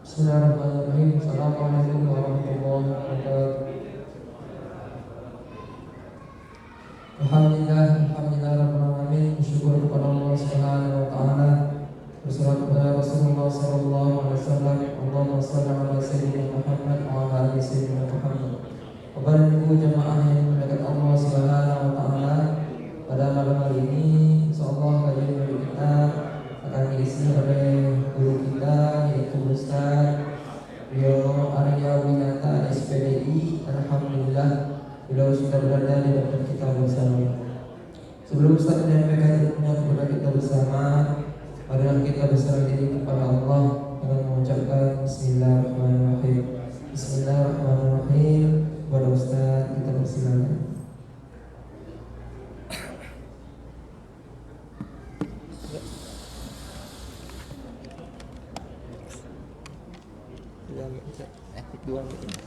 Bismillahirrahmanirrahim. Assalamualaikum warahmatullahi wabarakatuh. Alhamdulillah rabbil alamin. Syukur kepada Allah Subhanahu wa taala. Bersalawat kepada Rasulullah sallallahu alaihi wasallam. Allahumma shalli ala sayyidina Muhammad wa ala ali sayyidina Muhammad. Bapak dan Ibu jemaah yang dimuliakan Allah Subhanahu wa taala, pada malam hari ini insyaallah kajian kita akan diisi oleh guru kita yaitu Ustaz Yono Arya Winata SPDI. Alhamdulillah beliau sudah berada di depan kita bersama. Sebelum Ustaz menyampaikan ilmunya kepada kita bersama, marilah kita berserah diri kepada Allah dengan mengucapkan Bismillahirrahmanirrahim. Bismillahirrahmanirrahim. Kepada Ustaz kita persilakan. Dua menit.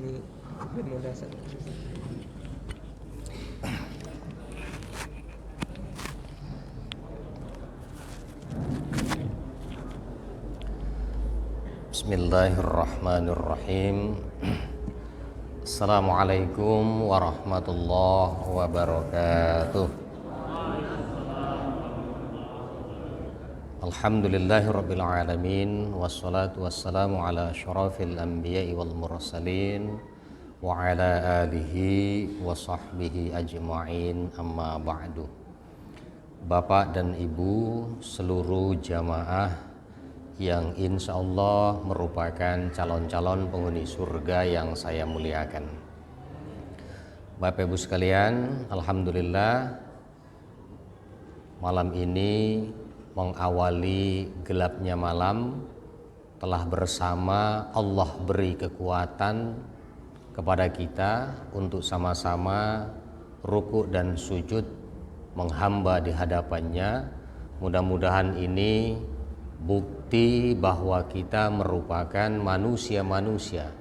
Ini bermodasar. Bismillahirrahmanirrahim. Assalamualaikum warahmatullahi wabarakatuh. Alhamdulillahirabbil alamin wassalatu wassalamu ala asyrafil anbiya'i wal mursalin wa ala alihi wa sahbihi ajma'in, amma ba'du. Bapak dan Ibu seluruh jamaah yang insyaallah merupakan calon-calon penghuni surga yang saya muliakan. Bapak Ibu sekalian, alhamdulillah malam ini mengawali gelapnya malam telah bersama Allah beri kekuatan kepada kita untuk sama-sama rukuk dan sujud menghamba di hadapannya. Mudah-mudahan ini bukti bahwa kita merupakan manusia-manusia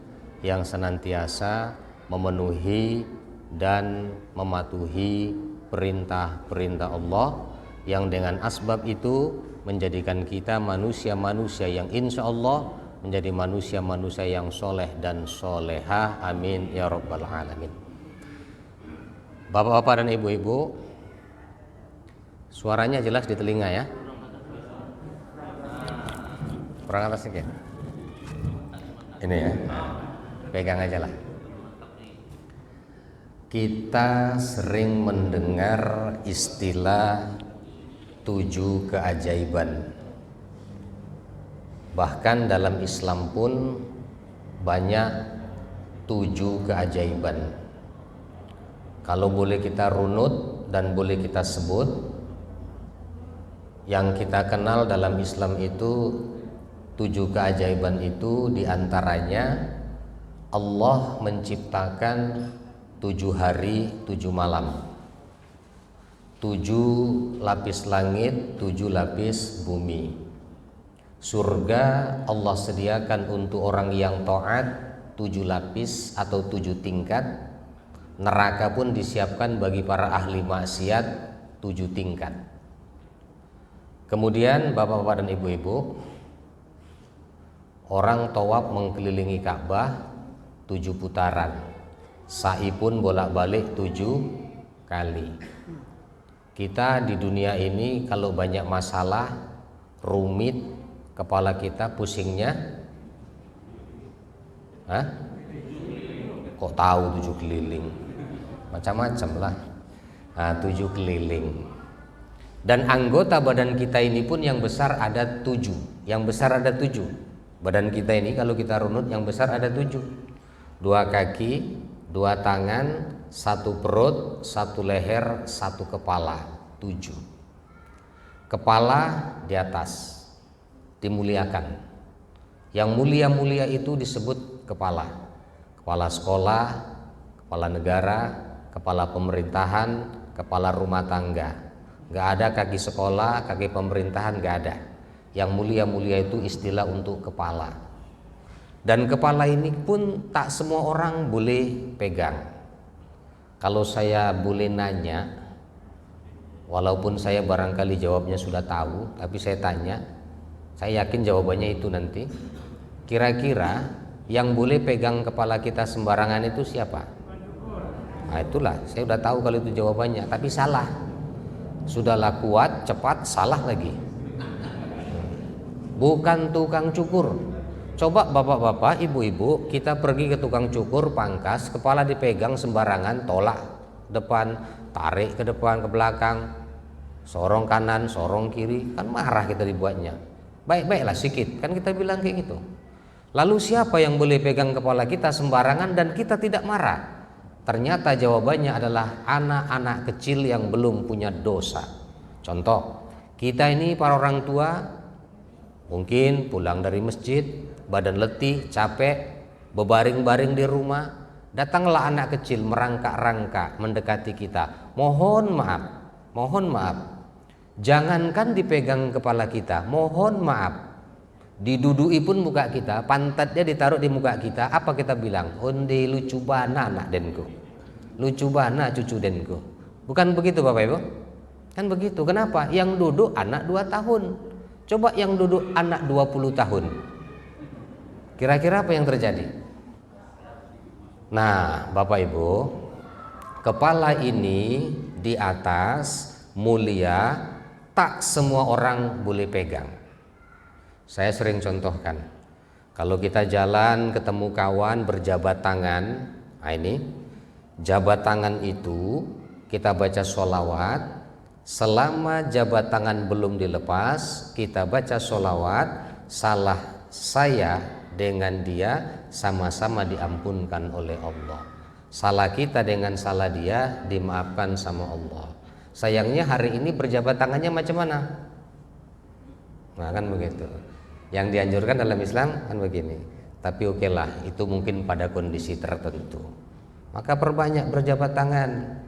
yang senantiasa memenuhi dan mematuhi perintah-perintah Allah, yang dengan asbab itu menjadikan kita manusia-manusia yang insya Allah menjadi manusia-manusia yang soleh dan solehah. Amin ya rabbal alamin. Bapak-bapak dan ibu-ibu, suaranya jelas di telinga ya? Kurang atas sedikit. Ini ya, pegang aja lah. Kita sering mendengar istilah 7 keajaiban. Bahkan dalam Islam pun banyak 7 keajaiban. Kalau boleh kita runut dan boleh kita sebut, yang kita kenal dalam Islam itu 7 keajaiban itu diantaranya Allah menciptakan 7 hari 7 malam, 7 lapis langit, 7 lapis bumi. Surga Allah sediakan untuk orang yang taat 7 lapis atau 7 tingkat. Neraka pun disiapkan bagi para ahli maksiat 7 tingkat. Kemudian bapak-bapak dan ibu-ibu, orang tawaf mengkelilingi Ka'bah 7 putaran. Sa'i pun bolak-balik 7 kali. Kita di dunia ini kalau banyak masalah, rumit, kepala kita pusingnya, kok tahu 7 keliling? Macam-macam lah. 7 keliling. Dan anggota badan kita ini pun yang besar ada 7. Yang besar ada 7. Badan kita ini kalau kita runut yang besar ada 7. 2 kaki, 2 tangan, 1 perut, 1 leher, 1 kepala. 7. Kepala di atas dimuliakan. Yang mulia-mulia itu disebut kepala. Kepala sekolah, kepala negara, kepala pemerintahan, kepala rumah tangga. Gak ada kaki sekolah, kaki pemerintahan, gak ada. Yang mulia-mulia itu istilah untuk kepala. Dan kepala ini pun tak semua orang boleh pegang. Kalau saya boleh nanya, walaupun saya barangkali jawabnya sudah tahu, tapi saya tanya, Saya yakin jawabannya itu nanti. Kira-kira yang boleh pegang kepala kita sembarangan itu siapa? Nah itulah, saya udah tahu kalau itu jawabannya, tapi salah. Sudahlah kuat, cepat, salah lagi. Bukan tukang cukur. Coba bapak-bapak, ibu-ibu, kita pergi ke tukang cukur, pangkas, kepala dipegang sembarangan, tolak depan, tarik ke depan, ke belakang, sorong kanan, sorong kiri, kan marah kita dibuatnya. Baik-baiklah sikit, kan kita bilang kayak gitu. Lalu siapa yang boleh pegang kepala kita sembarangan dan kita tidak marah? Ternyata jawabannya adalah anak-anak kecil yang belum punya dosa. Contoh, kita ini para orang tua mungkin pulang dari masjid, badan letih, capek, berbaring-baring di rumah, datanglah anak kecil merangkak-rangkak mendekati kita. Mohon maaf, jangankan dipegang kepala kita, mohon maaf, didudui pun muka kita, pantatnya ditaruh di muka kita. Apa kita bilang? Onde lucu bana anak denku, lucu bana cucu denku. Bukan begitu Bapak Ibu? Kan begitu. Kenapa? Yang duduk anak 2 tahun. Coba yang duduk anak 20 tahun. Kira-kira apa yang terjadi? Nah, Bapak Ibu, kepala ini di atas mulia, tak semua orang boleh pegang. Saya sering contohkan, kalau kita jalan ketemu kawan berjabat tangan, nah ini jabat tangan itu kita baca sholawat. Selama jabat tangan belum dilepas, kita baca sholawat, salah saya dengan dia sama-sama diampunkan oleh Allah. Salah kita dengan salah dia dimaafkan sama Allah. Sayangnya hari ini berjabat tangannya macam mana? Nah kan begitu. Yang dianjurkan dalam Islam kan begini. Tapi oke lah, itu mungkin pada kondisi tertentu. Maka perbanyak berjabat tangan.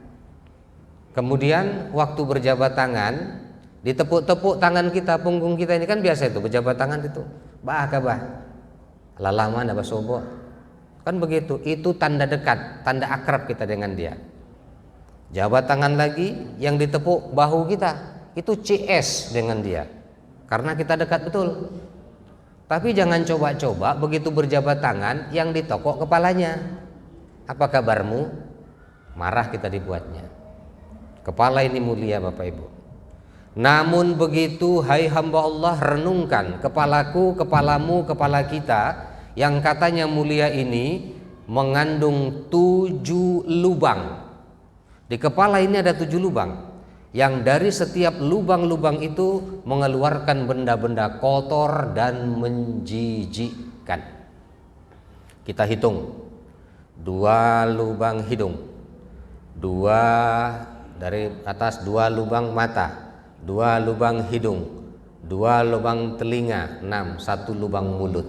Kemudian waktu berjabat tangan, ditepuk-tepuk tangan kita, punggung kita ini kan biasa itu berjabat tangan itu. Bah, lalaman apa sobo. Kan begitu. Itu tanda dekat, tanda akrab kita dengan dia. Jabat tangan lagi yang ditepuk bahu kita, itu CS dengan dia. Karena kita dekat betul. Tapi jangan coba-coba begitu berjabat tangan yang ditokok kepalanya. Apa kabarmu? Marah kita dibuatnya. Kepala ini mulia Bapak Ibu. Namun begitu, hai hamba Allah, renungkan kepalaku, kepalamu, kepala kita yang katanya mulia ini mengandung 7 lubang. Di kepala ini ada 7 lubang, yang dari setiap lubang-lubang itu mengeluarkan benda-benda kotor dan menjijikkan. Kita hitung, 2 lubang hidung, 2 dari atas, 2 lubang mata, 2 lubang hidung, 2 lubang telinga, 6, 1 lubang mulut.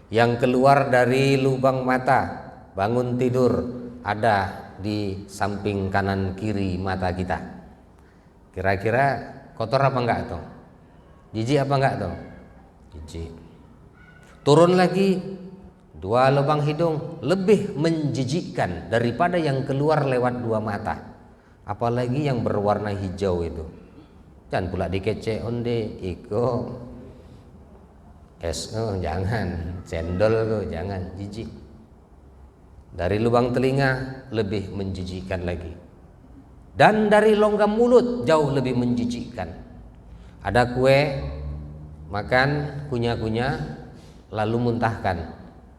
Yang keluar dari lubang mata, bangun tidur, ada di samping kanan kiri mata kita. Kira-kira kotor apa enggak tuh? Jijik apa enggak tuh? Jijik. Turun lagi, 2 lubang hidung, lebih menjijikkan daripada yang keluar lewat 2 mata. Apalagi yang berwarna hijau itu. Jangan pula dikece onde iko es, jangan, cendol jangan, jijik. Dari lubang telinga lebih menjijikkan lagi. Dan dari longga mulut jauh lebih menjijikkan. Ada kue, makan, kunyah-kunyah, lalu muntahkan.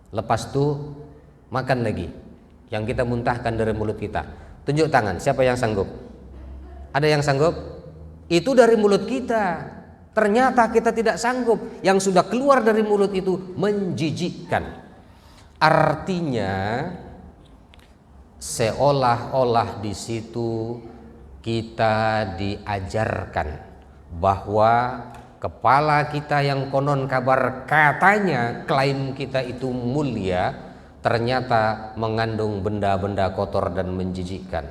Lepas itu makan lagi. Yang kita muntahkan dari mulut kita. Tunjuk tangan, siapa yang sanggup? Ada yang sanggup? Itu dari mulut kita. Ternyata kita tidak sanggup. Yang sudah keluar dari mulut itu menjijikkan. Artinya seolah-olah di situ kita diajarkan bahwa kepala kita yang konon kabar katanya klaim kita itu mulia, ternyata mengandung benda-benda kotor dan menjijikkan.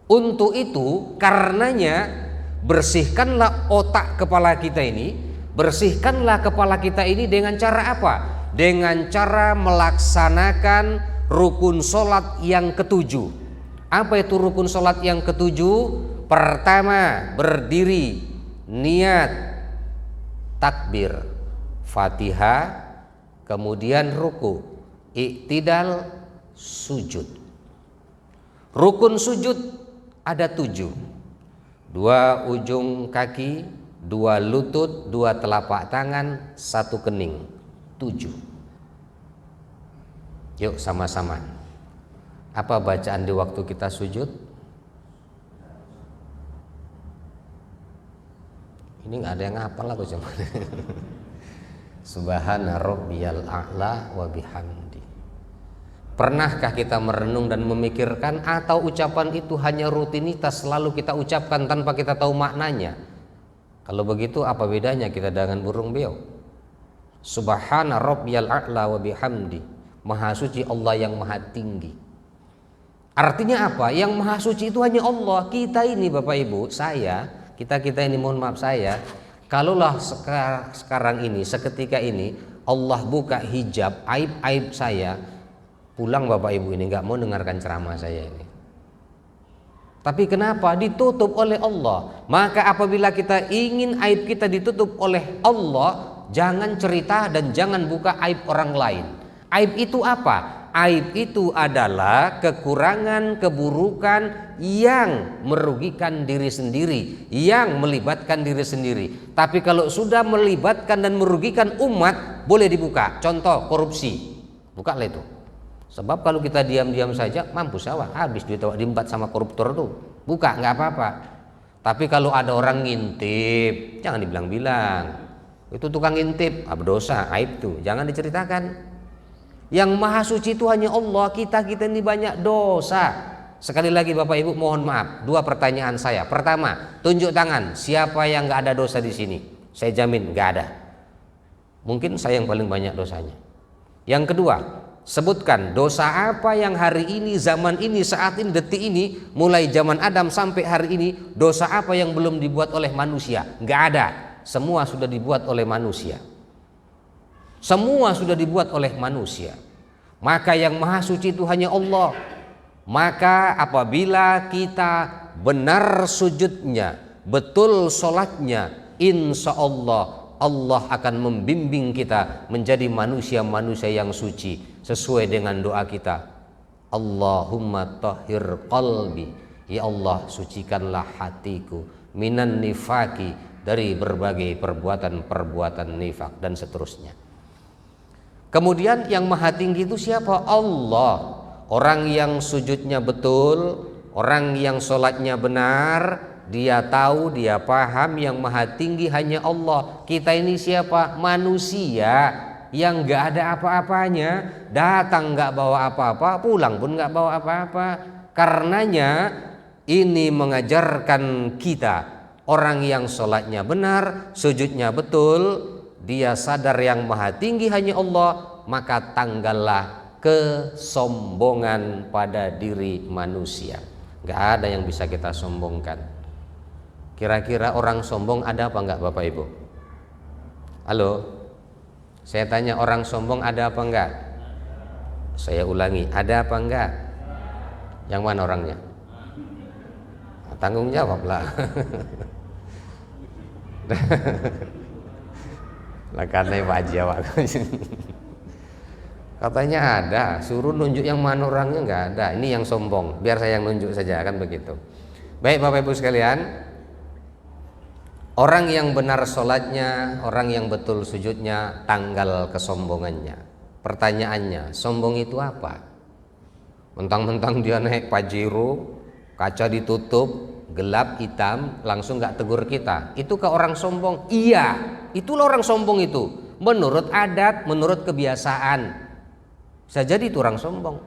Untuk itu, karenanya bersihkanlah otak kepala kita ini, bersihkanlah kepala kita ini dengan cara apa? Dengan cara melaksanakan rukun sholat yang ke-7. Apa itu rukun sholat yang ke-7? Pertama, berdiri, niat, takbir, Fatihah, kemudian ruku, i'tidal, sujud. Rukun sujud ada 7. 2 ujung kaki, 2 lutut, 2 telapak tangan, 1 kening. 7. Yuk sama-sama. Apa bacaan di waktu kita sujud? Ini nggak ada yang ngapal aku cuma. Subhana rabbiyal a'la wa bihamdi. Pernahkah kita merenung dan memikirkan atau ucapan itu hanya rutinitas selalu kita ucapkan tanpa kita tahu maknanya? Kalau begitu apa bedanya kita dengan burung beo? Subhana rabbiyal a'la wa bihamdi. Maha suci Allah yang maha tinggi. Artinya apa? Yang maha suci itu hanya Allah. Kita ini Bapak Ibu, saya, kita ini mohon maaf saya, kalaulah sekarang ini, seketika ini Allah buka hijab aib-aib saya, pulang Bapak Ibu ini nggak mau dengarkan ceramah saya ini. Tapi kenapa? Ditutup oleh Allah. Maka apabila kita ingin aib kita ditutup oleh Allah, jangan cerita dan jangan buka aib orang lain. Aib itu apa? Aib itu adalah kekurangan, keburukan yang merugikan diri sendiri, yang melibatkan diri sendiri. Tapi kalau sudah melibatkan dan merugikan umat, boleh dibuka. Contoh korupsi, bukalah itu. Sebab kalau kita diam-diam saja, mampus awak, habis duit awak diembat sama koruptor tuh. Buka, nggak apa-apa. Tapi kalau ada orang ngintip, jangan dibilang-bilang. Itu tukang ngintip, berdosa, aib tuh, jangan diceritakan. Yang maha suci itu hanya Allah. Kita ini banyak dosa. Sekali lagi Bapak Ibu mohon maaf, 2 pertanyaan saya. Pertama, tunjuk tangan siapa yang nggak ada dosa di sini. Saya jamin nggak ada. Mungkin saya yang paling banyak dosanya. Yang kedua, sebutkan dosa apa yang hari ini, zaman ini, saat ini, detik ini, mulai zaman Adam sampai hari ini, dosa apa yang belum dibuat oleh manusia? Nggak ada. Semua sudah dibuat oleh manusia. Semua sudah dibuat oleh manusia. Maka yang maha suci itu hanya Allah. Maka apabila kita benar sujudnya, betul sholatnya, insya Allah Allah akan membimbing kita menjadi manusia-manusia yang suci sesuai dengan doa kita. Allahumma tahhir qalbi, ya Allah sucikanlah hatiku, minan nifaki, dari berbagai perbuatan-perbuatan nifak dan seterusnya. Kemudian yang maha tinggi itu siapa? Allah. Orang yang sujudnya betul, orang yang sholatnya benar, dia tahu, dia paham yang maha tinggi hanya Allah. Kita ini siapa? Manusia yang gak ada apa-apanya. Datang gak bawa apa-apa, pulang pun gak bawa apa-apa. Karenanya ini mengajarkan kita, orang yang sholatnya benar, sujudnya betul, dia sadar yang maha tinggi hanya Allah, maka tanggallah kesombongan pada diri manusia. Gak ada yang bisa kita sombongkan. Kira-kira orang sombong ada apa enggak Bapak Ibu? Halo? Saya tanya, orang sombong ada apa enggak? Saya ulangi, ada apa enggak? Yang mana orangnya? Tanggung jawablah. Lah karena Pak Haji awak katanya ada, suruh nunjuk yang mana orangnya, nggak ada. Ini yang sombong, biar saya yang nunjuk saja, kan begitu. Baik Bapak Ibu sekalian, orang yang benar sholatnya, orang yang betul sujudnya, tanggal kesombongannya. Pertanyaannya, sombong itu apa? Mentang-mentang dia naik Pajero, kaca ditutup, gelap hitam, langsung nggak tegur kita. Itu ke orang sombong? Iya, itulah orang sombong itu. Menurut adat, menurut kebiasaan. Bisa jadi itu orang sombong.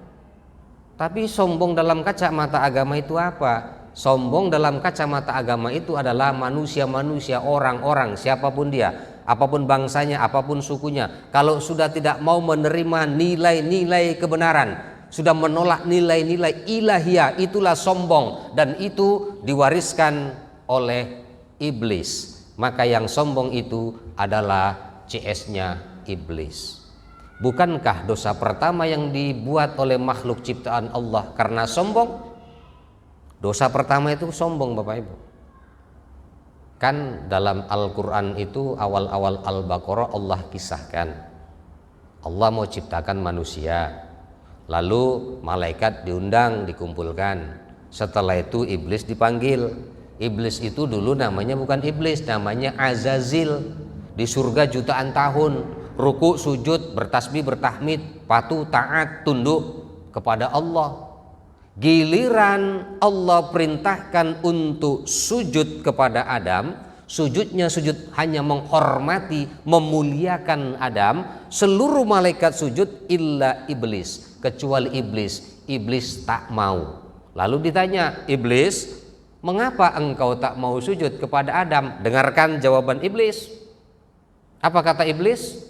Tapi sombong dalam kacamata agama itu apa? Sombong dalam kacamata agama itu adalah manusia-manusia, orang-orang, siapapun dia, apapun bangsanya, apapun sukunya, kalau sudah tidak mau menerima nilai-nilai kebenaran, sudah menolak nilai-nilai ilahiyah, itulah sombong, dan itu diwariskan oleh iblis. Maka yang sombong itu adalah CS-nya iblis. Bukankah dosa pertama yang dibuat oleh makhluk ciptaan Allah karena sombong? Dosa pertama itu sombong Bapak Ibu. Kan dalam Al-Quran itu awal-awal Al-Baqarah Allah kisahkan Allah mau ciptakan manusia, lalu malaikat diundang, dikumpulkan. Setelah itu iblis dipanggil. Iblis itu dulu namanya bukan iblis, namanya Azazil. Di surga jutaan tahun, ruku, sujud, bertasbih, bertahmid, patuh, taat, tunduk kepada Allah. Giliran Allah perintahkan untuk sujud kepada Adam, sujudnya sujud hanya menghormati, memuliakan Adam. Seluruh malaikat sujud illa iblis, kecuali iblis. Iblis tak mau. Lalu ditanya, iblis, mengapa engkau tak mau sujud kepada Adam? Dengarkan jawaban iblis. Apa kata iblis?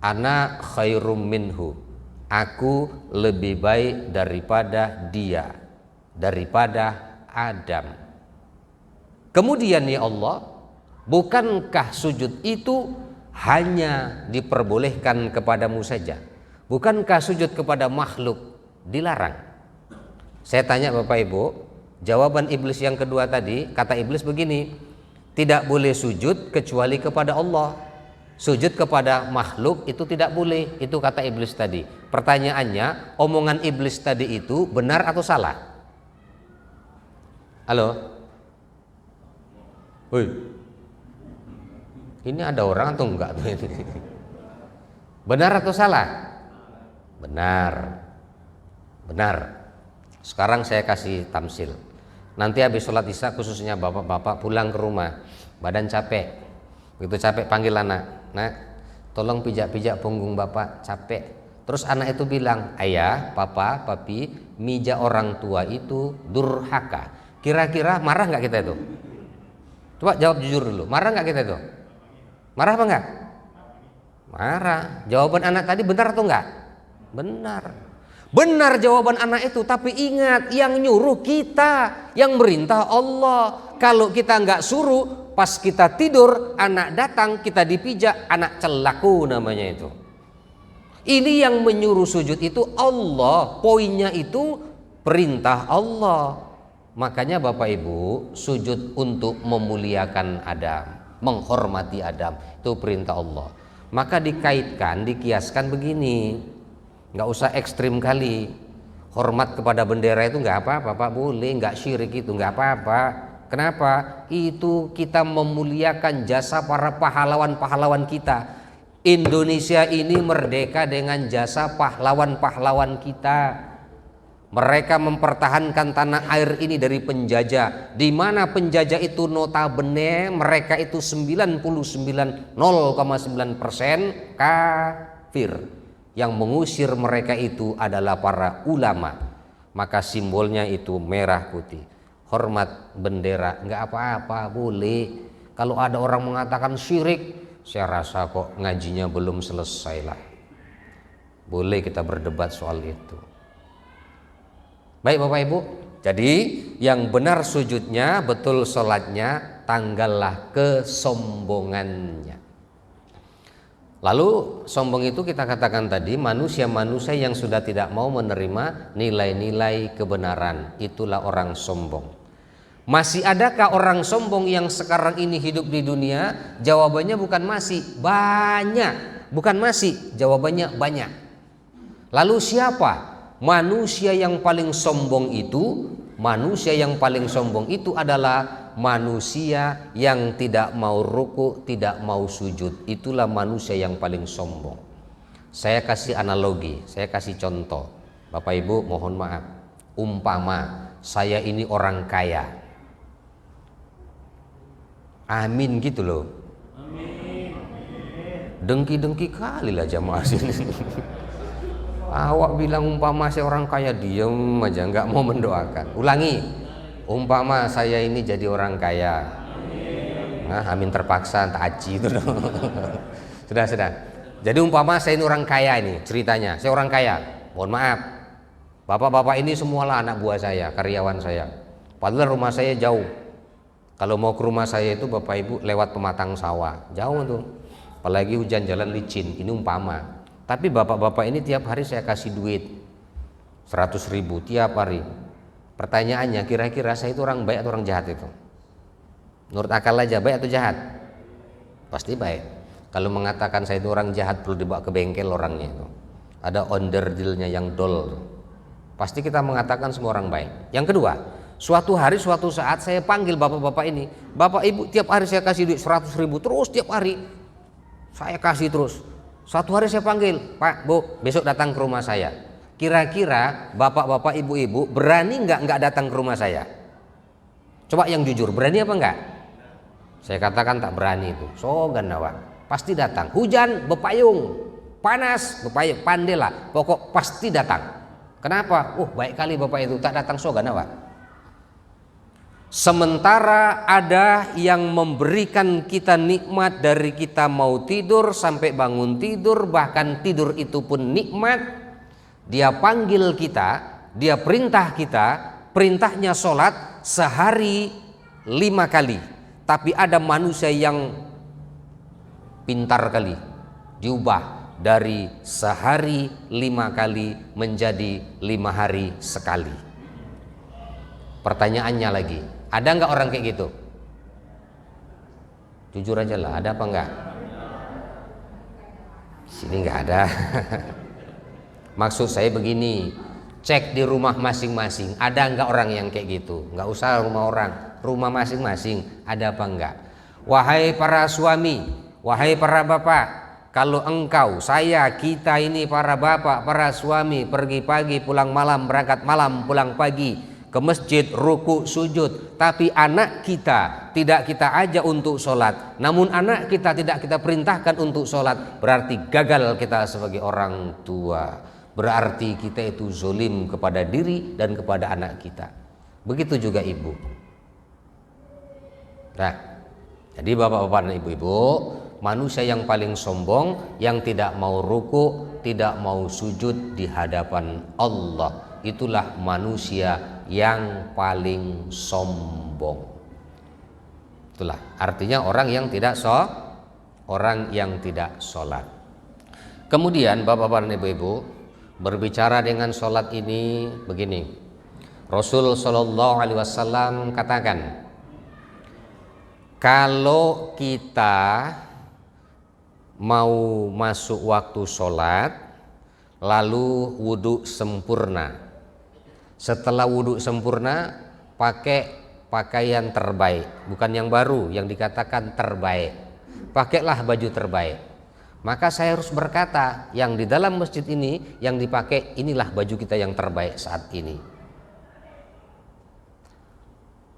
Ana khairum minhu, aku lebih baik daripada dia, daripada Adam. Kemudian ya Allah, bukankah sujud itu hanya diperbolehkan kepadamu saja? Bukankah sujud kepada makhluk dilarang? Saya tanya Bapak Ibu, jawaban iblis yang kedua tadi, kata iblis begini, tidak boleh sujud kecuali kepada Allah. Sujud kepada makhluk itu tidak boleh, itu kata iblis tadi. Pertanyaannya, omongan iblis tadi itu benar atau salah? Halo? Woi, ini ada orang atau enggak? Benar atau salah? Benar. Benar. Sekarang saya kasih tamsil. Nanti habis sholat isya, khususnya bapak-bapak pulang ke rumah, badan capek. Begitu capek panggil anak, nak, tolong pijak-pijak punggung bapak, capek. Terus anak itu bilang, ayah, papa, papi, mija orang tua itu durhaka. Kira-kira marah nggak kita itu? Coba jawab jujur dulu, marah nggak kita itu? Marah apa enggak? Marah. Jawaban anak tadi benar atau enggak? Benar. Benar jawaban anak itu, tapi ingat, yang nyuruh kita, yang merintah Allah. Kalau kita nggak suruh, pas kita tidur, anak datang, kita dipijak, anak celaku namanya itu. Ini yang menyuruh sujud itu Allah, poinnya itu perintah Allah. Makanya Bapak Ibu, sujud untuk memuliakan Adam, menghormati Adam, itu perintah Allah. Maka dikaitkan, dikiaskan begini. Nggak usah ekstrim kali. Hormat kepada bendera itu nggak apa-apa Pak, boleh, nggak syirik itu nggak apa-apa. Kenapa? Itu kita memuliakan jasa para pahlawan-pahlawan kita. Indonesia ini merdeka dengan jasa pahlawan-pahlawan kita. Mereka mempertahankan tanah air ini dari penjajah, di mana penjajah itu notabene mereka itu 99,9% kafir. Yang mengusir mereka itu adalah para ulama. Maka simbolnya itu merah putih. Hormat bendera nggak apa-apa, boleh. Kalau ada orang mengatakan syirik, saya rasa kok ngajinya belum selesai lah. Boleh kita berdebat soal itu. Baik Bapak Ibu, jadi yang benar sujudnya, betul sholatnya, tanggallah kesombongannya. Lalu sombong itu kita katakan tadi manusia-manusia yang sudah tidak mau menerima nilai-nilai kebenaran, itulah orang sombong. Masih adakah orang sombong yang sekarang ini hidup di dunia? Jawabannya bukan masih, banyak. Bukan masih, jawabannya banyak. Lalu siapa? Manusia yang paling sombong itu, manusia yang paling sombong itu adalah manusia yang tidak mau ruku, tidak mau sujud. Itulah manusia yang paling sombong. Saya kasih analogi, saya kasih contoh. Bapak Ibu mohon maaf, umpama saya ini orang kaya, amin gitu loh. Dengki-dengki kali lah jamaah sini. Awak bilang umpama saya orang kaya, diem aja nggak mau mendoakan. Ulangi, umpama saya ini jadi orang kaya. Nah, amin terpaksa, taci itu dong. Sudah. Jadi umpama saya ini orang kaya ini, ceritanya saya orang kaya. Mohon maaf, bapak-bapak ini semualah anak buah saya, karyawan saya. Padahal rumah saya jauh. Kalau mau ke rumah saya itu Bapak Ibu lewat pematang sawah, jauh tuh. Apalagi hujan jalan licin, ini umpama. Tapi bapak-bapak ini tiap hari saya kasih duit 100.000 tiap hari. Pertanyaannya, kira-kira saya itu orang baik atau orang jahat itu? Menurut akal aja, baik atau jahat? Pasti baik. Kalau mengatakan saya itu orang jahat, perlu dibawa ke bengkel orangnya itu. Ada onderdilnya yang dol. Pasti kita mengatakan semua orang baik. Yang kedua, suatu hari suatu saat saya panggil bapak-bapak ini, bapak ibu tiap hari saya kasih duit 100.000 terus, tiap hari saya kasih terus. Suatu hari saya panggil, Pak, Bu, besok datang ke rumah saya. Kira-kira bapak-bapak ibu-ibu berani nggak datang ke rumah saya? Coba yang jujur, berani apa enggak? Saya katakan tak berani itu. Sogan awak, pasti datang. Hujan bepayung, panas bepayung, pandailah, pokok pasti datang. Kenapa? Baik kali bapak itu, tak datang sogan awak. Sementara ada yang memberikan kita nikmat dari kita mau tidur sampai bangun tidur, bahkan tidur itu pun nikmat. Dia panggil kita, dia perintah kita, perintahnya sholat sehari 5 kali. Tapi ada manusia yang pintar kali, diubah dari sehari 5 kali menjadi 5 hari sekali. Pertanyaannya lagi, ada nggak orang kayak gitu? Jujur aja lah, ada apa nggak? Sini nggak ada. Maksud saya begini, cek di rumah masing-masing, ada nggak orang yang kayak gitu? Nggak usah rumah orang, rumah masing-masing ada apa nggak? Wahai para suami, wahai para bapak, kalau engkau, saya, kita ini para bapak, para suami pergi pagi pulang malam, berangkat malam pulang pagi ke masjid, ruku, sujud, tapi anak kita tidak kita ajak untuk sholat, namun anak kita tidak kita perintahkan untuk sholat, berarti gagal kita sebagai orang tua. Berarti kita itu zolim kepada diri dan kepada anak kita. Begitu juga ibu. Nah, jadi bapak-bapak dan ibu-ibu, manusia yang paling sombong, yang tidak mau ruku, tidak mau sujud di hadapan Allah, itulah manusia yang paling sombong. Itulah artinya orang yang tidak sholat. Kemudian bapak-bapak dan ibu-ibu, berbicara dengan sholat ini begini, Rasul Shallallahu Alaihi Wasallam katakan, kalau kita mau masuk waktu sholat lalu wudhu sempurna, setelah wudhu sempurna pakai pakaian terbaik, bukan yang baru, yang dikatakan terbaik, pakailah baju terbaik. Maka saya harus berkata, yang di dalam masjid ini yang dipakai inilah baju kita yang terbaik saat ini.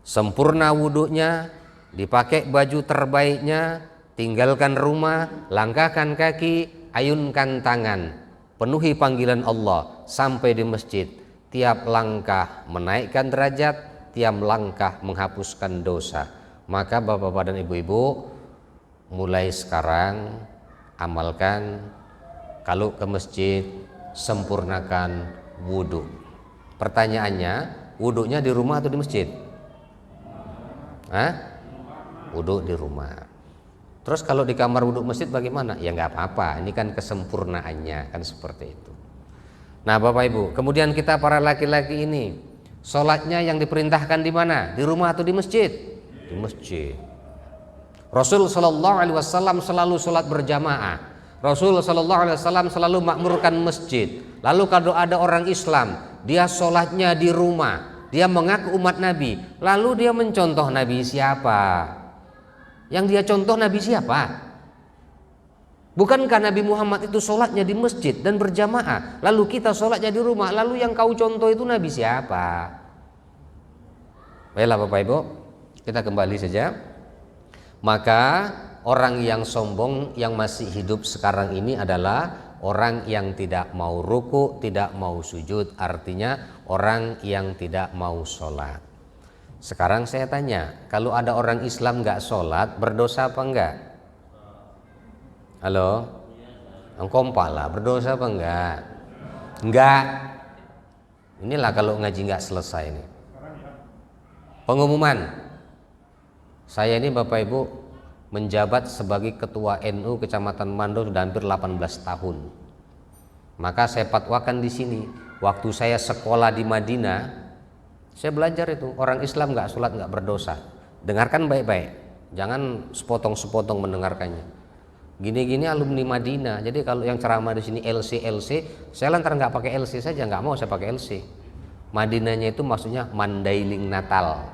Sempurna wudhunya, dipakai baju terbaiknya, tinggalkan rumah, langkahkan kaki, ayunkan tangan, penuhi panggilan Allah sampai di masjid. Tiap langkah menaikkan derajat, tiap langkah menghapuskan dosa. Maka bapak-bapak dan ibu-ibu, mulai sekarang amalkan, kalau ke masjid sempurnakan wudhu. Pertanyaannya, wudhunya di rumah atau di masjid? Wudhu di rumah. Terus kalau di kamar wudhu masjid bagaimana? Ya nggak apa-apa, ini kan kesempurnaannya, kan seperti itu. Nah bapak ibu, kemudian kita para laki-laki ini, sholatnya yang diperintahkan di mana? Di rumah atau di masjid? Di masjid. Rasul Shallallahu Alaihi Wasallam selalu sholat berjamaah. Rasul Shallallahu Alaihi Wasallam selalu makmurkan masjid. Lalu kalau ada orang Islam, dia sholatnya di rumah, dia mengaku umat Nabi, lalu dia mencontoh Nabi siapa? Yang dia contoh Nabi siapa? Bukankah Nabi Muhammad itu sholatnya di masjid dan berjamaah, lalu kita sholatnya di rumah, lalu yang kau contoh itu Nabi siapa? Baiklah Bapak Ibu, kita kembali saja. Maka orang yang sombong yang masih hidup sekarang ini adalah orang yang tidak mau ruku, tidak mau sujud, artinya orang yang tidak mau sholat. Sekarang saya tanya, kalau ada orang Islam nggak sholat, berdosa apa enggak? Halo? Kompak lah, berdosa apa enggak? Enggak. Inilah kalau ngaji nggak selesai ini. Pengumuman. Saya ini Bapak Ibu menjabat sebagai Ketua NU Kecamatan Mando sudah hampir 18 tahun. Maka saya fatwakan di sini. Waktu saya sekolah di Madinah, saya belajar itu orang Islam nggak sholat nggak berdosa. Dengarkan baik-baik. Jangan sepotong-sepotong mendengarkannya. Gini-gini alumni Madinah. Jadi kalau yang ceramah di sini LC, saya lantaran nggak pakai LC saja, nggak mau saya pakai LC. Madinahnya itu maksudnya Mandailing Natal.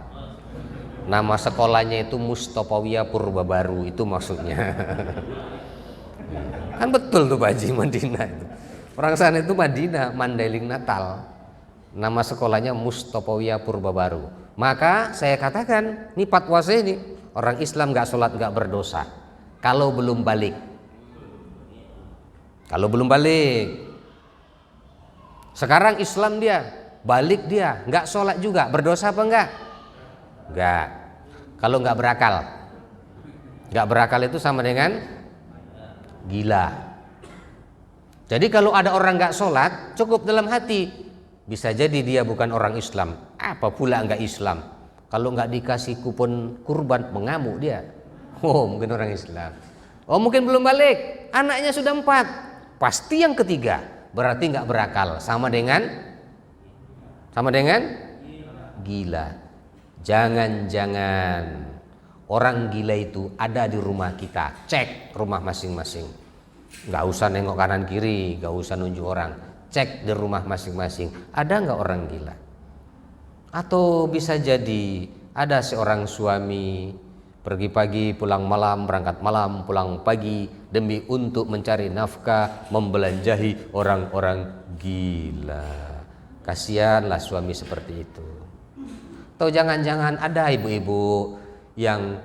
Nama sekolahnya itu Mustopawiyah Purbabaru, itu maksudnya. Kan betul tuh Pak Haji, Madinah itu. Orang sana itu Madinah, Mandailing Natal. Nama sekolahnya Mustopawiyah Purbabaru. Maka saya katakan, ini fatwa saya ini, orang Islam nggak sholat nggak berdosa. Kalau belum balik. Kalau belum balik. Sekarang Islam dia, balik dia, nggak sholat juga, berdosa apa enggak? Enggak. Kalau nggak berakal. Nggak berakal itu sama dengan gila. Jadi kalau ada orang nggak sholat, cukup dalam hati, bisa jadi dia bukan orang Islam. Apa pula nggak Islam? Kalau nggak dikasih kupon kurban, mengamuk dia. Oh, mungkin orang Islam. Oh, mungkin belum balik, anaknya sudah 4, pasti yang ketiga, berarti nggak berakal, sama dengan gila. Jangan-jangan orang gila itu ada di rumah kita. Cek rumah masing-masing. Nggak usah nengok kanan kiri, nggak usah nunjuk orang. Cek di rumah masing-masing, ada nggak orang gila? Atau bisa jadi ada seorang suami pergi pagi pulang malam, berangkat malam pulang pagi demi untuk mencari nafkah, membelanjahi orang-orang gila. Kasihanlah suami seperti itu. Atau jangan-jangan ada ibu-ibu yang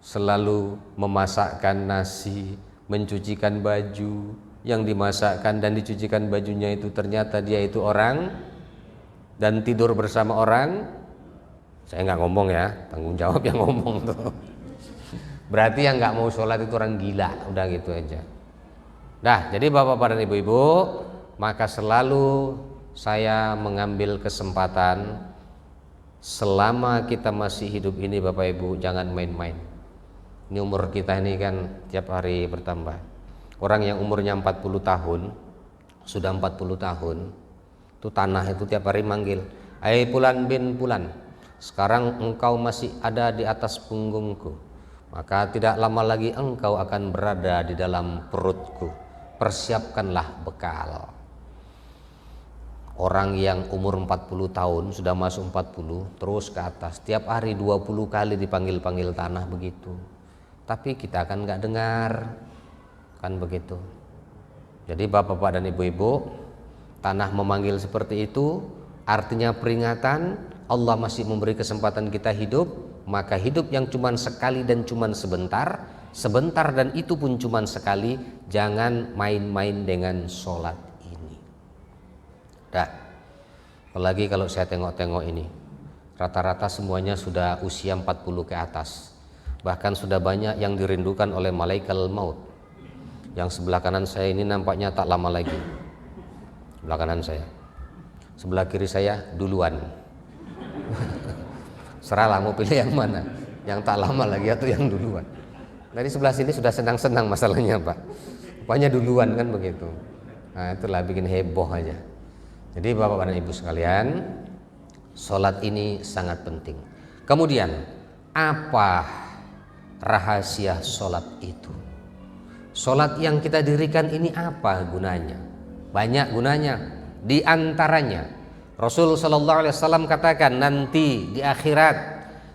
selalu memasakkan nasi, mencucikan baju, yang dimasakkan dan dicucikan bajunya itu ternyata dia itu orang dan tidur bersama orang. Saya nggak ngomong ya, tanggung jawab yang ngomong tuh. Berarti yang nggak mau sholat itu orang gila, udah gitu aja. Dah, jadi bapak-bapak dan ibu-ibu, maka selalu saya mengambil kesempatan selama kita masih hidup ini, bapak ibu, jangan main-main. Ini umur kita ini kan tiap hari bertambah. Orang yang umurnya 40 tahun, sudah 40 tahun, itu tanah itu tiap hari manggil, "Hai Pulan bin Pulan, sekarang engkau masih ada di atas punggungku, maka tidak lama lagi engkau akan berada di dalam perutku. Persiapkanlah bekal." Orang yang umur 40 tahun, sudah masuk 40, terus ke atas, tiap hari 20 kali dipanggil-panggil tanah begitu. Tapi kita kan nggak dengar, kan begitu. Jadi bapak-bapak dan ibu-ibu, tanah memanggil seperti itu artinya peringatan. Allah masih memberi kesempatan kita hidup, maka hidup yang cuman sekali dan cuman sebentar dan itu pun cuman sekali. Jangan main-main dengan sholat ini. Dah, apalagi kalau saya tengok-tengok ini, rata-rata semuanya sudah usia 40 ke atas. Bahkan sudah banyak yang dirindukan oleh malaikat maut. Yang sebelah kanan saya ini nampaknya tak lama lagi. Sebelah kanan saya. Sebelah kiri saya duluan. Serahlah mau pilih yang mana, yang tak lama lagi atau yang duluan. Dari sebelah sini sudah senang-senang masalahnya Pak, rupanya duluan kan begitu. Nah itulah bikin heboh aja. Jadi bapak dan ibu sekalian, sholat ini sangat penting. Kemudian apa rahasia sholat itu? Sholat yang kita dirikan ini apa gunanya? Banyak gunanya. Di antaranya Rasul Shallallahu Alaihi Wasallam katakan, nanti di akhirat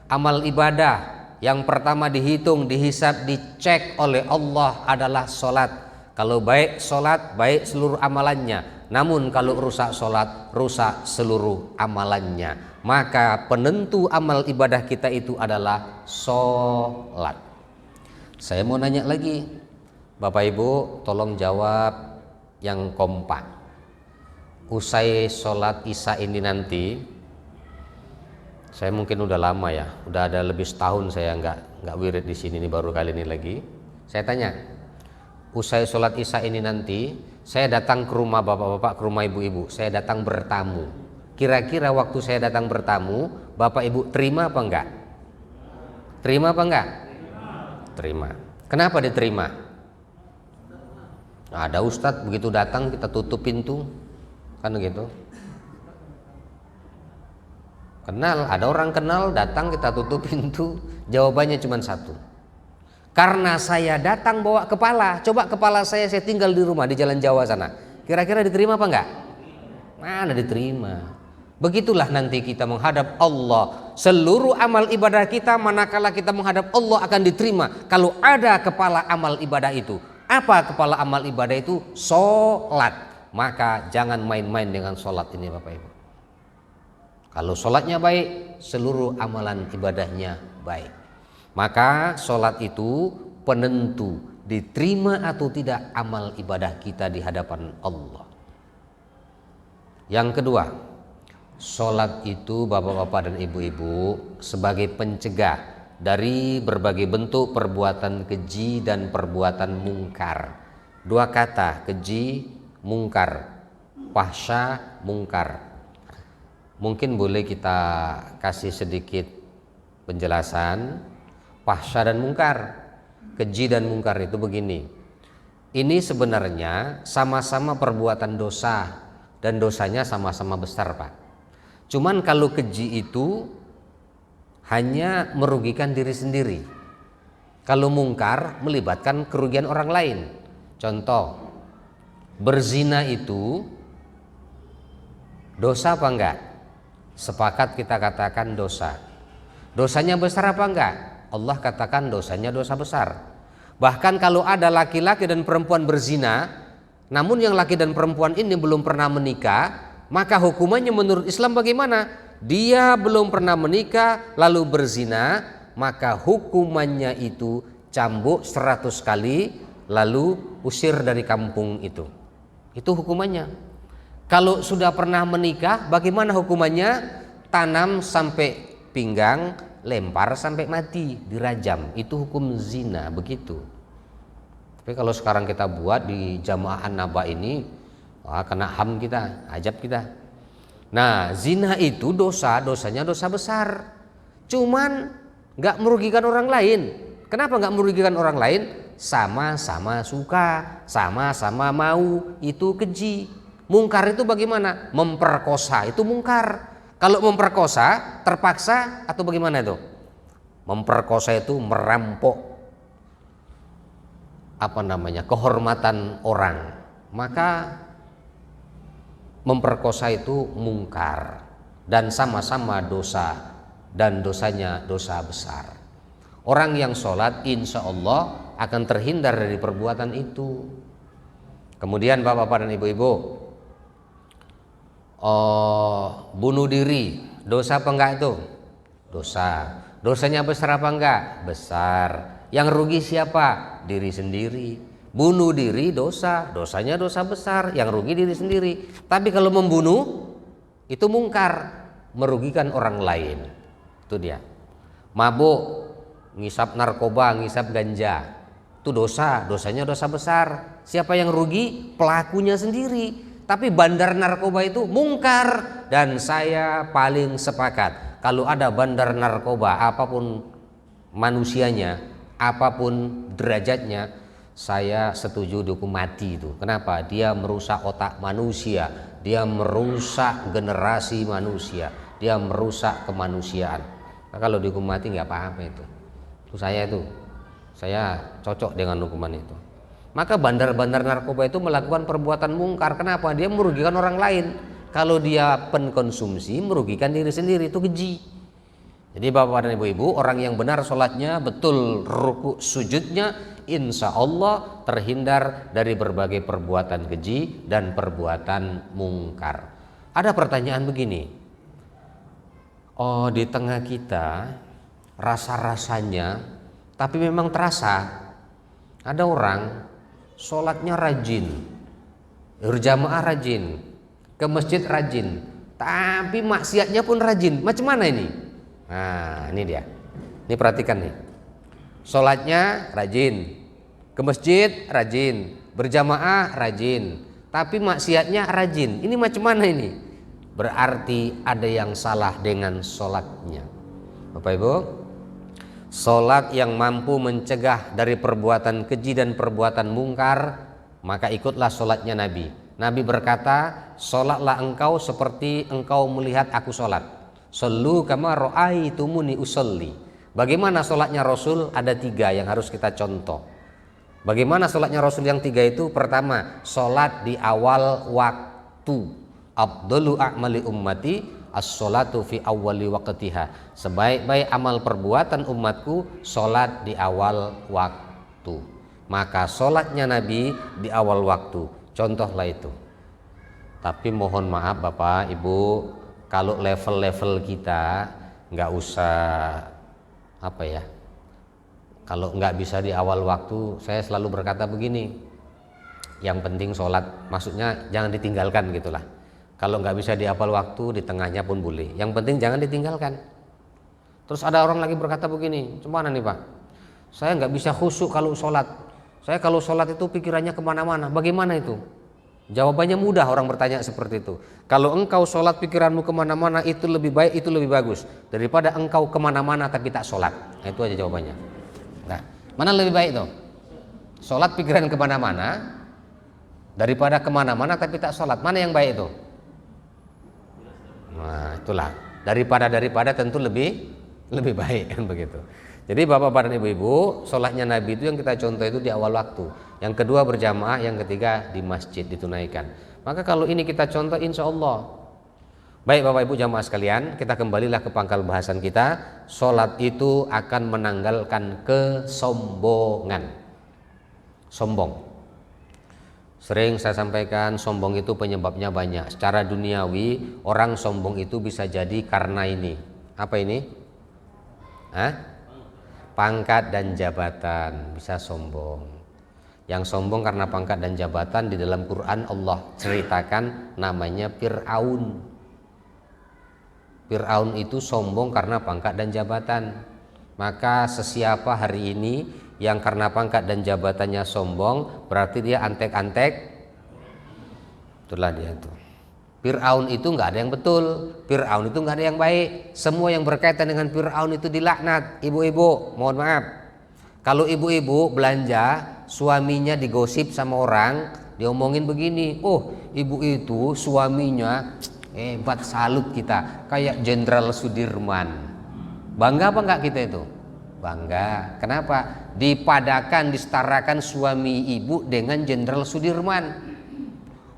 amal ibadah yang pertama dihitung, dihisab, dicek oleh Allah adalah sholat. Kalau baik sholat, baik seluruh amalannya. Namun kalau rusak sholat, rusak seluruh amalannya. Maka penentu amal ibadah kita itu adalah sholat. Saya mau nanya lagi, Bapak Ibu tolong jawab yang kompak. Usai sholat isya ini nanti, saya mungkin udah lama ya, udah ada lebih setahun saya nggak wirid di sini, ini baru kali ini lagi. Saya tanya, usai sholat isya ini nanti, saya datang ke rumah bapak-bapak, ke rumah ibu-ibu, saya datang bertamu. Kira-kira waktu saya datang bertamu, bapak ibu terima apa enggak? Terima apa enggak? Terima. Kenapa diterima? Nah, ada ustadz begitu datang kita tutup pintu, kan gitu. Kenal, ada orang kenal datang kita tutup pintu, jawabannya cuma satu. Karena saya datang bawa kepala, coba kepala saya tinggal di rumah di Jalan Jawa sana. Kira-kira diterima apa enggak? Mana diterima. Begitulah nanti kita menghadap Allah. Seluruh amal ibadah kita manakala kita menghadap Allah akan diterima kalau ada kepala amal ibadah itu. Apa kepala amal ibadah itu? Sholat. Maka jangan main-main dengan sholat ini Bapak Ibu. Kalau sholatnya baik, seluruh amalan ibadahnya baik. Maka sholat itu penentu diterima atau tidak amal ibadah kita di hadapan Allah. Yang kedua, sholat itu bapak-bapak dan ibu-ibu sebagai pencegah dari berbagai bentuk perbuatan keji dan perbuatan mungkar. Dua kata, keji, mungkar, fahsya, mungkar. Mungkin boleh kita kasih sedikit penjelasan. Fahsya dan mungkar, keji dan mungkar itu begini. Ini sebenarnya sama-sama perbuatan dosa dan dosanya sama-sama besar Pak. Cuman kalau keji itu hanya merugikan diri sendiri. Kalau mungkar melibatkan kerugian orang lain. Contoh, berzina itu dosa apa enggak? Sepakat kita katakan dosa. Dosanya besar apa enggak? Allah katakan dosanya dosa besar. Bahkan kalau ada laki-laki dan perempuan berzina, namun yang laki dan perempuan ini belum pernah menikah, maka hukumannya menurut Islam bagaimana? Dia belum pernah menikah lalu berzina, maka hukumannya itu cambuk 100 kali lalu usir dari kampung itu. Itu hukumannya. Kalau sudah pernah menikah, bagaimana hukumannya? Tanam sampai pinggang, lempar sampai mati, dirajam. Itu hukum zina, begitu. Tapi kalau sekarang kita buat di jamaah An-Naba ini, wah, kena HAM kita, ajab kita. Nah, zina itu dosanya dosa besar. Cuman nggak merugikan orang lain. Kenapa nggak merugikan orang lain? Sama-sama suka, sama-sama mau, itu keji. Mungkar itu bagaimana? Memperkosa, itu mungkar. Kalau memperkosa terpaksa atau bagaimana itu? Memperkosa itu merampok kehormatan orang. Maka memperkosa itu mungkar dan sama-sama dosa dan dosanya dosa besar. Orang yang sholat insya Allah akan terhindar dari perbuatan itu. Kemudian bapak-bapak dan ibu-ibu, bunuh diri, dosa apa enggak itu? Dosa. Dosanya besar apa enggak? Besar. Yang rugi siapa? Diri sendiri. Bunuh diri dosa, dosanya dosa besar, yang rugi diri sendiri. Tapi kalau membunuh itu mungkar, merugikan orang lain. Itu dia. Mabuk, ngisap narkoba, ngisap ganja, itu dosa, dosanya dosa besar. Siapa yang rugi? Pelakunya sendiri. Tapi bandar narkoba itu mungkar, dan saya paling sepakat kalau ada bandar narkoba, apapun manusianya, apapun derajatnya, saya setuju dihukum mati itu. Kenapa? Dia merusak otak manusia, dia merusak generasi manusia, dia merusak kemanusiaan. Nah, kalau dihukum mati nggak apa-apa itu. Saya cocok dengan hukuman itu. Maka bandar-bandar narkoba itu melakukan perbuatan mungkar. Kenapa? Dia merugikan orang lain. Kalau dia penkonsumsi, merugikan diri sendiri, itu keji. Jadi bapak dan ibu-ibu, orang yang benar sholatnya, betul ruku sujudnya, insya Allah terhindar dari berbagai perbuatan keji dan perbuatan mungkar. Ada pertanyaan begini, oh di tengah kita rasa-rasanya, tapi memang terasa, ada orang sholatnya rajin, berjamaah rajin, ke masjid rajin, tapi maksiatnya pun rajin. Macam mana ini? Nah ini dia, ini perhatikan nih, sholatnya rajin, ke masjid rajin, berjamaah rajin, tapi maksiatnya rajin. Ini macam mana ini? Berarti ada yang salah dengan sholatnya. Bapak Ibu, sholat yang mampu mencegah dari perbuatan keji dan perbuatan mungkar, maka ikutlah sholatnya Nabi. Nabi berkata, sholatlah engkau seperti engkau melihat aku sholat. Sallu kama ra'aitumuni usolli. Bagaimana sholatnya Rasul? Ada 3 yang harus kita contoh. Bagaimana sholatnya Rasul yang 3 itu? Pertama, sholat di awal waktu. Afdalu a'mali ummati as-sholatu fi awwali waqtiha. Sebaik-baik amal perbuatan umatku sholat di awal waktu. Maka sholatnya Nabi di awal waktu. Contohlah itu. Tapi mohon maaf Bapak Ibu, kalau level-level kita nggak usah apa ya, kalau nggak bisa di awal waktu, saya selalu berkata begini, yang penting sholat, maksudnya jangan ditinggalkan gitulah. Kalau nggak bisa di awal waktu, di tengahnya pun boleh, yang penting jangan ditinggalkan. Terus ada orang lagi berkata begini, gimana nih Pak, saya nggak bisa khusyuk kalau sholat, saya kalau sholat itu pikirannya kemana-mana. Bagaimana itu? Jawabannya mudah, orang bertanya seperti itu. Kalau engkau sholat pikiranmu kemana-mana, itu lebih baik, itu lebih bagus daripada engkau kemana-mana tapi tak sholat. Nah, itu aja jawabannya. Nah, mana lebih baik tuh? Sholat pikiran kemana-mana daripada kemana-mana tapi tak sholat. Mana yang baik itu? Nah, itulah. Daripada tentu lebih baik kan begitu. Jadi Bapak dan Ibu-ibu, sholatnya Nabi itu yang kita contoh itu di awal waktu. Yang kedua berjamaah, yang ketiga di masjid ditunaikan. Maka kalau ini kita contoh, insya Allah. Baik Bapak Ibu jamaah sekalian, kita kembalilah ke pangkal bahasan kita. Sholat itu akan menanggalkan kesombongan. Sombong. Sering saya sampaikan, sombong itu penyebabnya banyak. Secara duniawi, orang sombong itu bisa jadi karena ini. Apa ini? Pangkat dan jabatan, bisa sombong. Yang sombong karena pangkat dan jabatan, di dalam Quran Allah ceritakan namanya Fir'aun. Fir'aun itu sombong karena pangkat dan jabatan. Maka sesiapa hari ini yang karena pangkat dan jabatannya sombong, berarti dia antek-antek. Itulah dia itu. Fir'aun itu nggak ada yang betul, Fir'aun itu nggak ada yang baik. Semua yang berkaitan dengan Fir'aun itu dilaknat. Ibu-ibu, mohon maaf. Kalau ibu-ibu belanja, suaminya digosip sama orang, diomongin begini, oh ibu itu suaminya hebat, salut kita, kayak Jenderal Sudirman. Bangga apa enggak kita itu? Bangga. Kenapa? Dipadakan, disetarakan suami ibu dengan Jenderal Sudirman.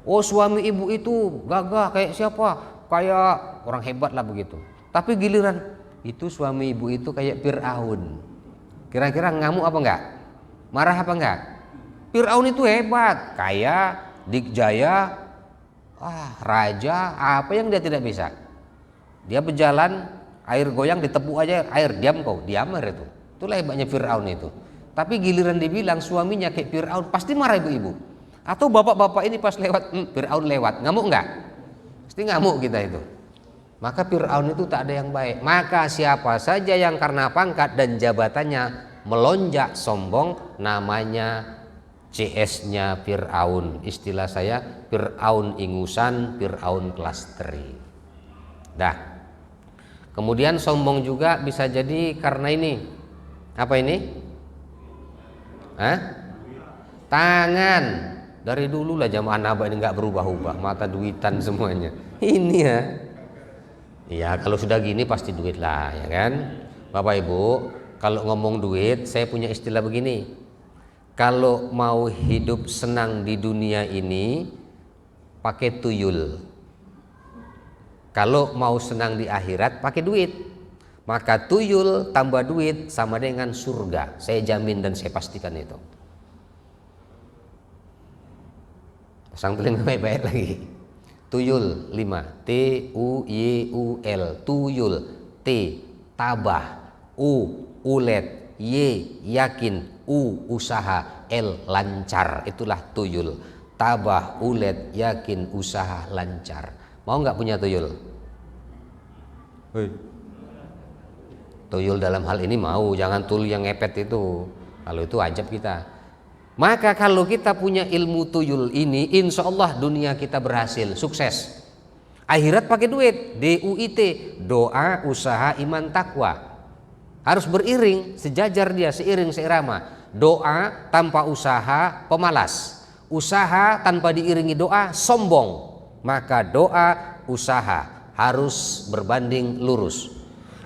Oh suami ibu itu gagah kayak siapa? Kayak orang hebat lah begitu. Tapi giliran itu suami ibu itu kayak Fir'aun. Kira-kira ngamuk apa enggak? Marah apa enggak? Fir'aun itu hebat, kaya, dikjaya, raja, apa yang dia tidak bisa? Dia berjalan, air goyang ditepuk aja, air diam kau, diam air itu. Itulah hebatnya Fir'aun itu. Tapi giliran dibilang suaminya kayak Fir'aun, pasti marah ibu-ibu. Atau bapak-bapak ini pas lewat, Fir'aun lewat, ngamuk enggak? Pasti ngamuk kita itu. Maka Fir'aun itu tak ada yang baik. Maka siapa saja yang karena pangkat dan jabatannya melonjak sombong, namanya CS-nya Fir'aun. Istilah saya Fir'aun ingusan, Fir'aun klasteri. Dah. Kemudian sombong juga bisa jadi karena ini. Apa ini? Tangan. Dari dulu lah jamaah nabak ini nggak berubah-ubah, mata duitan semuanya. Ini ya. Ya kalau sudah gini pasti duit lah, ya kan? Bapak Ibu, kalau ngomong duit, saya punya istilah begini. Kalau mau hidup senang di dunia ini, pakai tuyul. Kalau mau senang di akhirat, pakai duit. Maka tuyul tambah duit sama dengan surga. Saya jamin dan saya pastikan itu. Pasang telinga baik-baik lagi. Tuyul 5, T-U-Y-U-L, tuyul. T, tabah. U, ulet. Y, yakin. U, usaha. L, lancar. Itulah tuyul. Tabah, ulet, yakin, usaha, lancar. Mau nggak punya tuyul? Tuyul dalam hal ini mau, jangan tuyul yang ngepet itu. Kalau itu ajab kita. Maka kalau kita punya ilmu tuyul ini, insya Allah dunia kita berhasil, sukses. Akhirat pakai duit, DUIT, doa, usaha, iman, takwa. Harus beriring, sejajar dia, seiring, seirama. Doa tanpa usaha, pemalas. Usaha tanpa diiringi doa, sombong. Maka doa, usaha, harus berbanding lurus.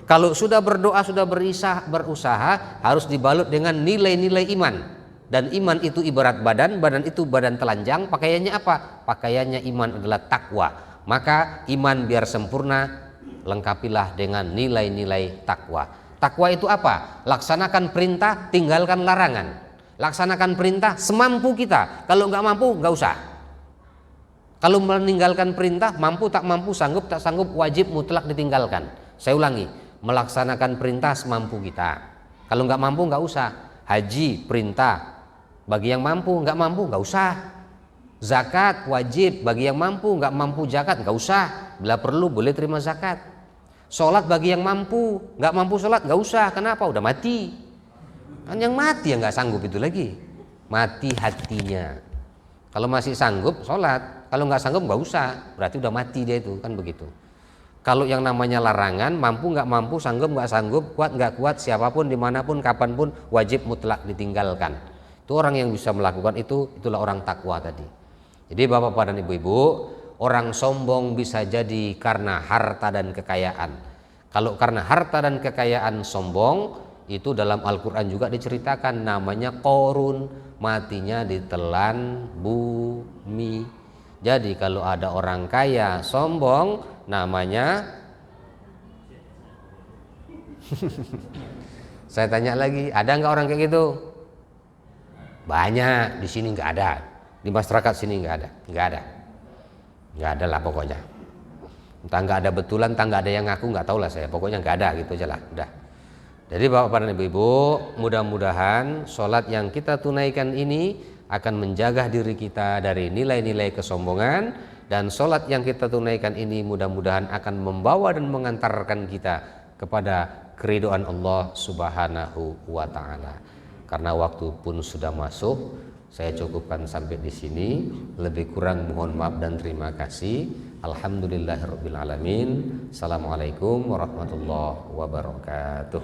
Kalau sudah berdoa, sudah berusaha, harus dibalut dengan nilai-nilai iman. Dan iman itu ibarat badan, badan itu badan telanjang, pakaiannya apa? Pakaiannya iman adalah takwa. Maka iman biar sempurna, lengkapilah dengan nilai-nilai takwa. Takwa itu apa? Laksanakan perintah, tinggalkan larangan. Laksanakan perintah semampu kita. Kalau nggak mampu, nggak usah. Kalau meninggalkan perintah, mampu tak mampu, sanggup tak sanggup, wajib mutlak ditinggalkan. Saya ulangi, melaksanakan perintah semampu kita. Kalau nggak mampu, nggak usah. Haji perintah, bagi yang mampu, nggak mampu, nggak usah. Zakat wajib, bagi yang mampu, nggak mampu zakat, nggak usah. Bila perlu boleh terima zakat. Sholat bagi yang mampu, nggak mampu sholat, nggak usah. Kenapa? Udah mati. Kan yang mati yang nggak sanggup itu lagi. Mati hatinya. Kalau masih sanggup sholat, kalau nggak sanggup nggak usah. Berarti udah mati dia itu, kan begitu. Kalau yang namanya larangan, mampu nggak mampu, sanggup nggak sanggup, kuat nggak kuat, siapapun, dimanapun, kapanpun, wajib mutlak ditinggalkan. Itu orang yang bisa melakukan itu, itulah orang takwa tadi. Jadi bapak-bapak dan ibu-ibu, orang sombong bisa jadi karena harta dan kekayaan. Kalau karena harta dan kekayaan sombong, itu dalam Al-Quran juga diceritakan, namanya Qorun, matinya ditelan bumi. Jadi kalau ada orang kaya sombong, namanya saya tanya lagi, ada nggak orang kayak gitu? Banyak. Di sini nggak ada. Di masyarakat sini nggak ada lah pokoknya. Entah nggak ada betulan, entah nggak ada yang ngaku, nggak tahu lah saya. Pokoknya nggak ada gitu aja lah. Udah. Jadi bapak dan ibu-ibu, mudah-mudahan sholat yang kita tunaikan ini akan menjaga diri kita dari nilai-nilai kesombongan, dan sholat yang kita tunaikan ini mudah-mudahan akan membawa dan mengantarkan kita kepada keridhaan Allah Subhanahu wa Ta'ala. Karena waktu pun sudah masuk, saya cukupkan sampai di sini. Lebih kurang mohon maaf dan terima kasih. Alhamdulillahirabbil alamin. Assalamualaikum warahmatullahi wabarakatuh.